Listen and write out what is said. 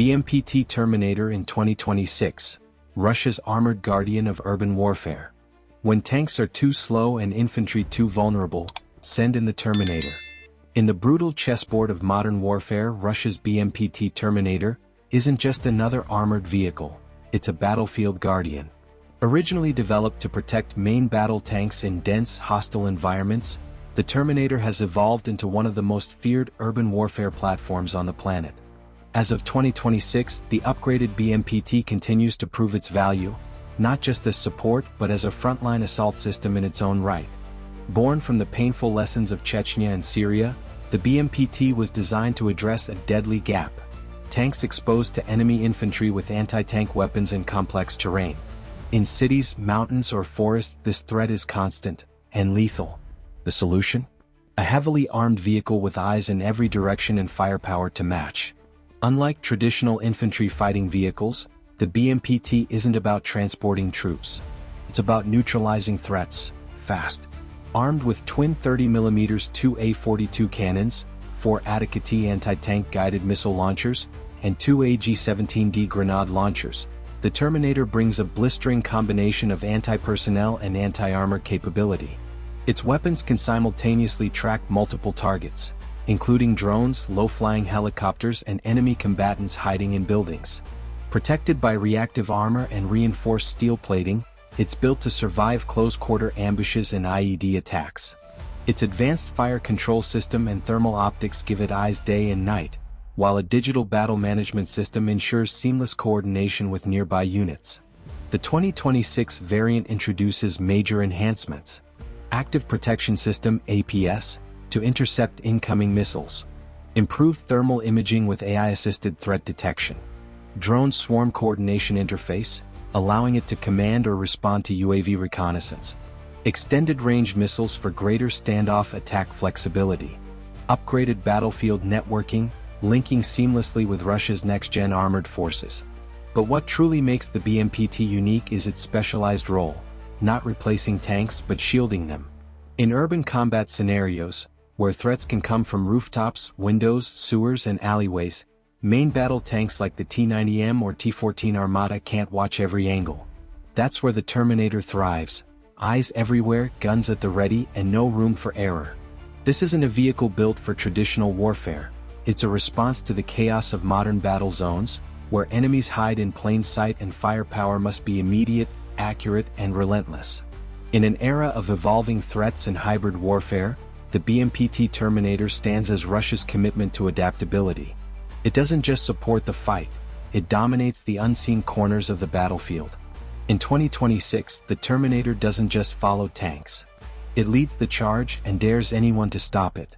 BMPT Terminator in 2026, Russia's armored guardian of urban warfare. When tanks are too slow and infantry too vulnerable, send in the Terminator. In the brutal chessboard of modern warfare, Russia's BMPT Terminator isn't just another armored vehicle, it's a battlefield guardian. Originally developed to protect main battle tanks in dense, hostile environments, the Terminator has evolved into one of the most feared urban warfare platforms on the planet. As of 2026, the upgraded BMPT continues to prove its value, not just as support but as a frontline assault system in its own right. Born from the painful lessons of Chechnya and Syria, the BMPT was designed to address a deadly gap: tanks exposed to enemy infantry with anti-tank weapons in complex terrain. In cities, mountains, or forests, this threat is constant and lethal. The solution? A heavily armed vehicle with eyes in every direction and firepower to match. Unlike traditional infantry fighting vehicles, the BMPT isn't about transporting troops. It's about neutralizing threats, fast. Armed with twin 30mm 2A42 cannons, 4 Ataka-T anti-tank guided missile launchers, and 2 AG-17D grenade launchers, the Terminator brings a blistering combination of anti-personnel and anti-armor capability. Its weapons can simultaneously track multiple targets, including drones, low-flying helicopters, and enemy combatants hiding in buildings. Protected by reactive armor and reinforced steel plating, it's built to survive close-quarter ambushes and IED attacks. Its advanced fire control system and thermal optics give it eyes day and night, while a digital battle management system ensures seamless coordination with nearby units. The 2026 variant introduces major enhancements: Active Protection System (APS) to intercept incoming missiles, improved thermal imaging with AI-assisted threat detection, drone swarm coordination interface, allowing it to command or respond to UAV reconnaissance, extended range missiles for greater standoff attack flexibility, upgraded battlefield networking, linking seamlessly with Russia's next-gen armored forces. But what truly makes the BMPT unique is its specialized role, not replacing tanks but shielding them. In urban combat scenarios, where threats can come from rooftops, windows, sewers, and alleyways, main battle tanks like the T-90M or T-14 Armata can't watch every angle. That's where the Terminator thrives: eyes everywhere, guns at the ready, and no room for error. This isn't a vehicle built for traditional warfare. It's a response to the chaos of modern battle zones, where enemies hide in plain sight and firepower must be immediate, accurate, and relentless. In an era of evolving threats and hybrid warfare, the BMPT Terminator stands as Russia's commitment to adaptability. It doesn't just support the fight, it dominates the unseen corners of the battlefield. In 2026, the Terminator doesn't just follow tanks. It leads the charge and dares anyone to stop it.